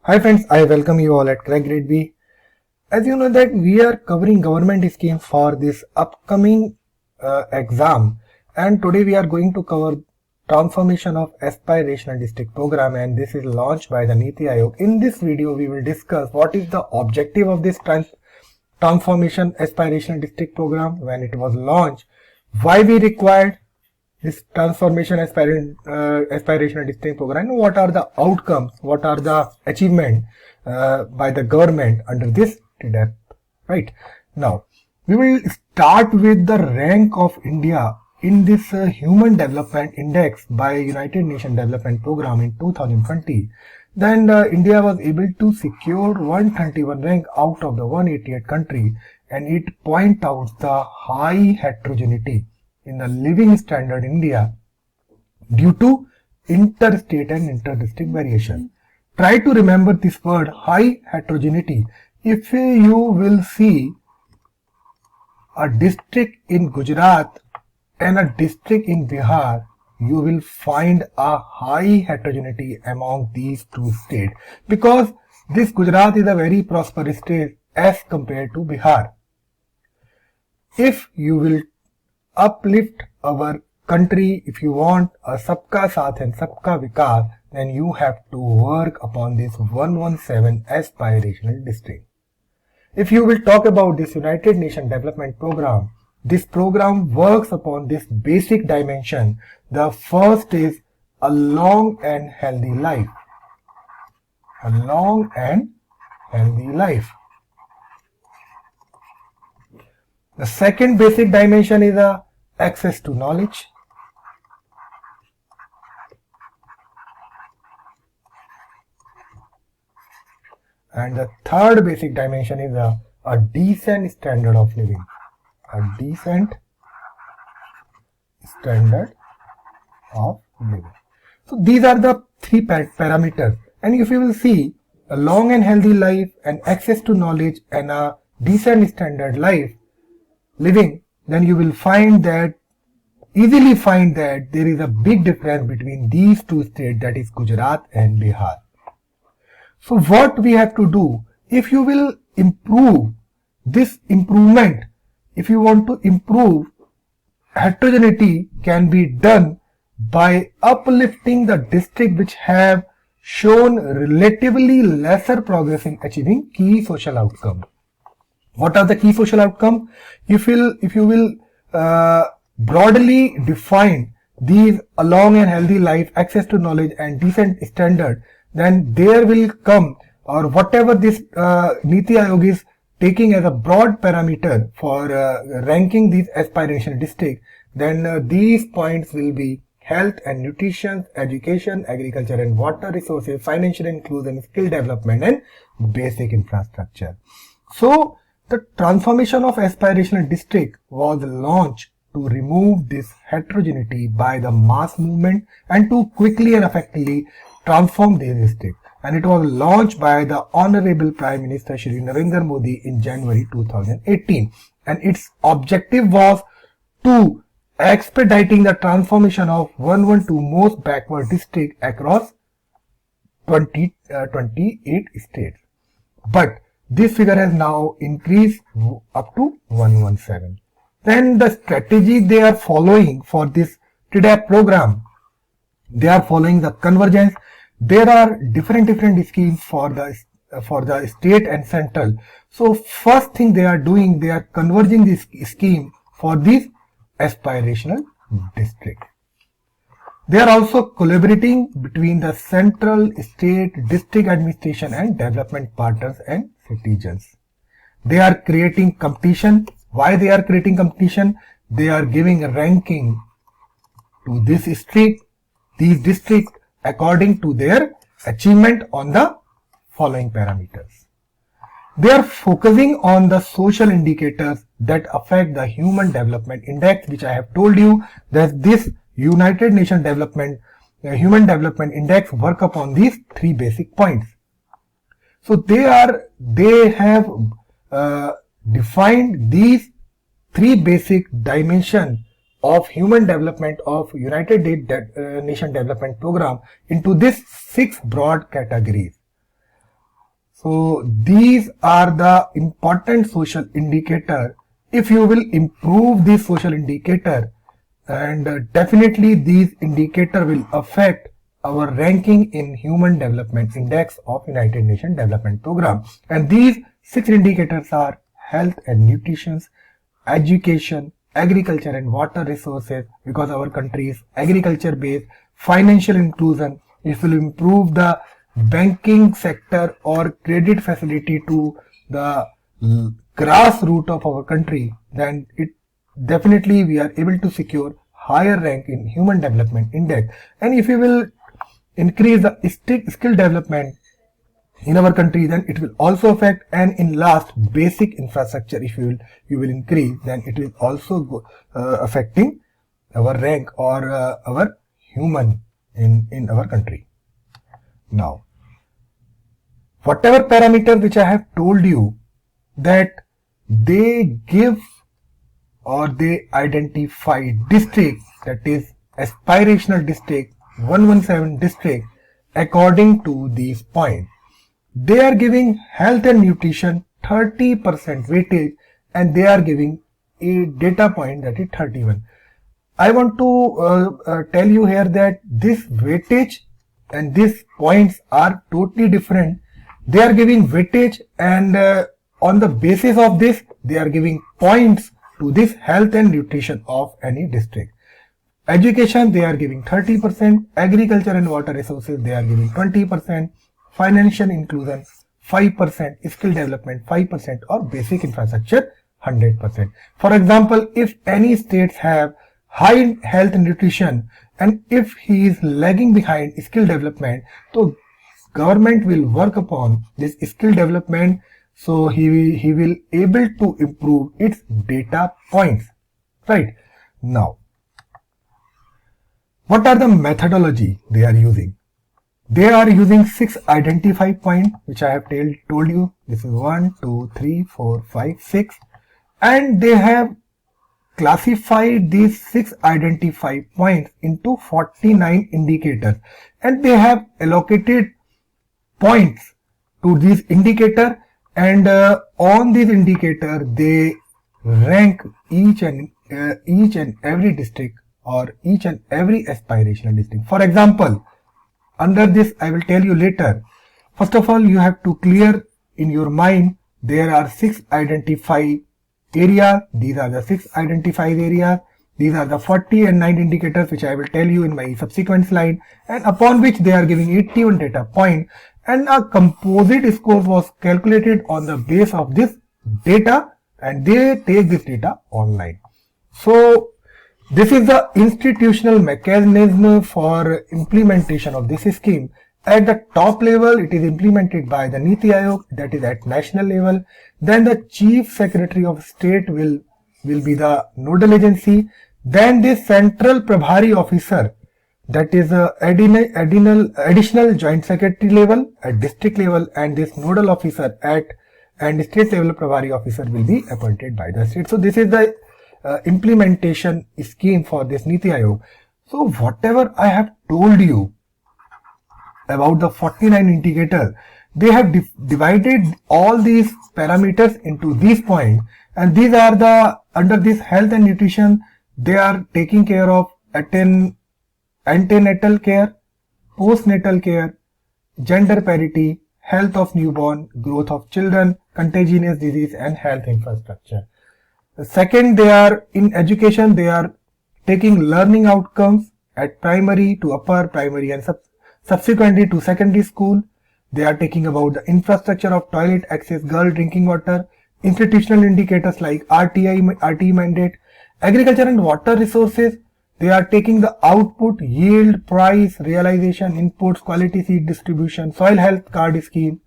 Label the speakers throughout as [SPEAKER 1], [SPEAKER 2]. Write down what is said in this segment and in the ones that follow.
[SPEAKER 1] Hi friends, I welcome you all at RBI GRADE B. As you know that we are covering government schemes for this upcoming exam, and today we are going to cover transformation of aspirational district program, and this is launched by the Niti Aayog. In this video we will discuss what is the objective of this transformation aspirational district program, when it was launched, why we required this transformation aspirational district program, and what are the outcomes, what are the achievements by the government under this TADP. Right now, we will start with the rank of India in this Human Development Index by United Nations Development Program in 2020. Then India was able to secure 131 rank out of the 188 country, and it points out the high heterogeneity in the living standard in India due to interstate and inter-district variation. Try to remember this word, high heterogeneity. If you will see a district in Gujarat and a district in Bihar, you will find a high heterogeneity among these two states, because this Gujarat is a very prosperous state as compared to Bihar. If you will uplift our country, if you want a Sabka Saath and Sabka Vikas, then you have to work upon this 117 aspirational district. If you will talk about this United Nations Development Program, this program works upon this basic dimension. The first is a long and healthy life. A long and healthy life. The second basic dimension is access to knowledge. And the third basic dimension is a decent standard of living. A decent standard of living. So these are the three parameters. And if you will see a long and healthy life, and access to knowledge, and a decent standard living, then you will easily find that there is a big difference between these two states, that is Gujarat and Bihar. So what we have to do, if you will improve this improvement, if you want to improve, heterogeneity can be done by uplifting the district which have shown relatively lesser progress in achieving key social outcomes. What are the key social outcomes? If you will broadly define these: a long and healthy life, access to knowledge, and decent standard, then there will come, or whatever this Niti Aayog is taking as a broad parameter for ranking these aspirational districts, then these points will be health and nutrition, education, agriculture and water resources, financial inclusion, skill development, and basic infrastructure. So the transformation of aspirational district was launched to remove this heterogeneity by the mass movement and to quickly and effectively transform these districts. And it was launched by the Honorable Prime Minister Shri Narendra Modi in January 2018. And its objective was to expediting the transformation of 112 most backward districts across 28 states. But this figure has now increased up to 117. Then the strategy they are following for this TADP program, they are following the convergence. There are different schemes for the state and central. So first thing they are doing, they are converging this scheme for this aspirational district. They are also collaborating between the central, state, district administration and development partners and citizens. They are creating competition. Why they are creating competition? They are giving a ranking to this district, these districts, according to their achievement on the following parameters. They are focusing on the social indicators that affect the Human Development Index, which I have told you that this United Nations Human Development Index work upon these three basic points. So they have defined these three basic dimensions of human development of United Nations Development Program into these 6 broad categories. So these are the important social indicator. If you will improve this social indicator, and definitely these indicator will affect our ranking in Human Development Index of United Nations Development Program. And these 6 indicators are health and nutrition, education, agriculture and water resources, because our country is agriculture based, financial inclusion. If we will improve the banking sector or credit facility to the grassroots of our country, then it definitely we are able to secure higher rank in Human Development Index. And if we will increase the skill development in our country, then it will also affect. And in last, basic infrastructure, if you will increase, then it will also go, affecting our rank or our human in our country. Now, whatever parameters which I have told you, that they give or they identify district, that is aspirational district, 117 district, according to these points. They are giving health and nutrition 30% weightage, and they are giving a data point that is 31. I want to tell you here that this weightage and these points are totally different. They are giving weightage, and on the basis of this, they are giving points to this health and nutrition of any district. Education, they are giving 30%, agriculture and water resources, they are giving 20%, financial inclusion 5%, skill development 5%, or basic infrastructure 100%. For example, if any states have high health and nutrition, and if he is lagging behind skill development, so government will work upon this skill development, so he will able to improve its data points. Right now, what are the methodology they are using? They are using 6 identify points, which I have told you. This is 1, 2, 3, 4, 5, 6, and they have classified these 6 identify points into 49 indicators, and they have allocated points to this indicator, and on this indicator they rank each and every district or each and every aspirational district. For example, under this I will tell you later. First of all, you have to clear in your mind there are 6 identified areas. These are the 6 identified areas. These are the 40 and 9 indicators which I will tell you in my subsequent slide, and upon which they are giving 81 data point, and a composite score was calculated on the base of this data, and they take this data online. So this is the institutional mechanism for implementation of this scheme. At the top level, it is implemented by the Niti Aayog, that is at national level. Then the Chief Secretary of State will be the nodal agency. Then the Central Prabhari Officer, that is additional Joint Secretary level at district level, and this nodal officer and state level Prabhari officer will be appointed by the state. So this is the implementation scheme for this Niti Aayog. So whatever I have told you about the 49 indicators, they have divided all these parameters into these points, and these are the, under this health and nutrition, they are taking care of antenatal care, postnatal care, gender parity, health of newborn, growth of children, contagious disease, and health infrastructure. Second, they are in education, they are taking learning outcomes at primary to upper primary and subsequently to secondary school. They are taking about the infrastructure of toilet access, girl drinking water, institutional indicators like RTE mandate, agriculture and water resources. They are taking the output, yield, price, realization, inputs, quality seed distribution, soil health card scheme,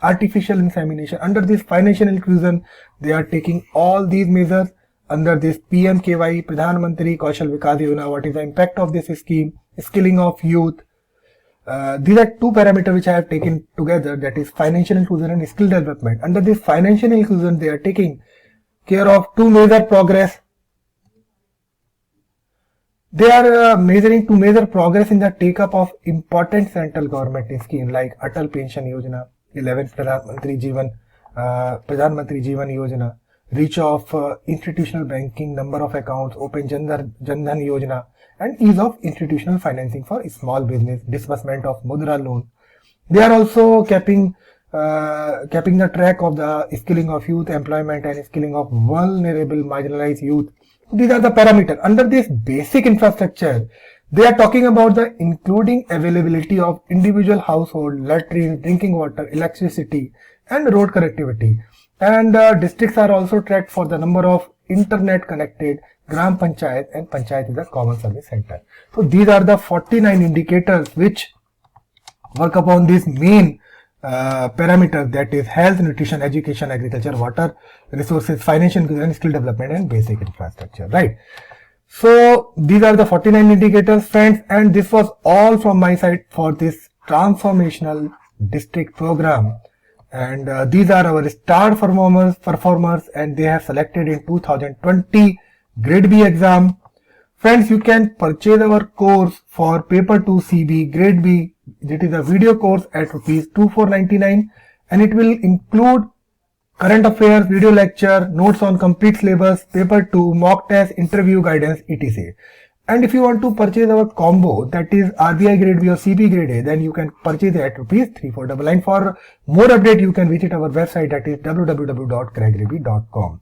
[SPEAKER 1] artificial insemination. Under this financial inclusion, they are taking all these measures. Under this PMKY, Pradhan Mantri Kaushal Vikas Yojana, what is the impact of this scheme, skilling of youth. These are 2 parameters which I have taken together, that is financial inclusion and skill development. Under this financial inclusion, they are taking care of 2 measure progress. They are measuring to measure progress in the take-up of important central government scheme like Atal Pension Yojana, 11th Pradhan Mantri Jeevan Yojana, reach of institutional banking, number of accounts, open Jan Dhan Yojana, and ease of institutional financing for small business, disbursement of Mudra loan. They are also keeping the track of the skilling of youth, employment and skilling of vulnerable marginalized youth. These are the parameters. Under this basic infrastructure, they are talking about the including availability of individual household, latrines, drinking water, electricity and road connectivity. And districts are also tracked for the number of internet connected Gram Panchayat, and Panchayat is a common service center. So these are the 49 indicators which work upon these main parameters, that is health, nutrition, education, agriculture, water resources, financial and skill development and basic infrastructure, right? So these are the 49 indicators, friends, and this was all from my side for this transformational district program. And these are our star performers, and they have selected in 2020 Grade B exam. Friends, you can purchase our course for paper 2 CB Grade B. It is a video course at ₹2499, and it will include current affairs, video lecture, notes on complete syllabus, paper 2, mock test, interview guidance, etc. And if you want to purchase our combo, that is RBI Grade B or SEBIGRADEA, then you can purchase it at ₹3499. For more update, you can visit our website, that is www.crackraby.com.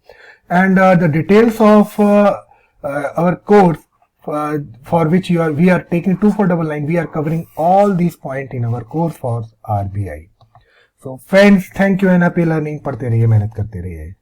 [SPEAKER 1] And the details of our course for which we are taking 2499, we are covering all these points in our course for RBI. So friends, thank you and happy learning. पढ़ते रहिए, मेहनत करते रहिए.